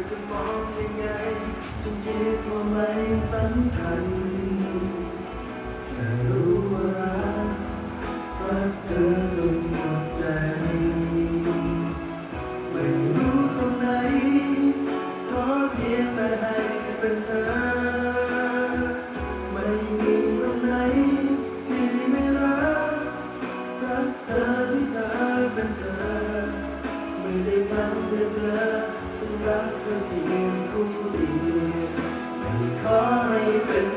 จะมองยังไงฉันคิดว่าไม่สำคัญแค่รู้ว่ารักเธอจนหมดใจไม่รู้ตรงไหนขอเพียงแต่ให้เป็นเธอไม่มีตรงไหนที่ไม่รักเธอที่เธอเป็นเธอไม่ได้ฟังเธอฉันรักเธอเพียงผู้เดียวไม่ขอให้เป็น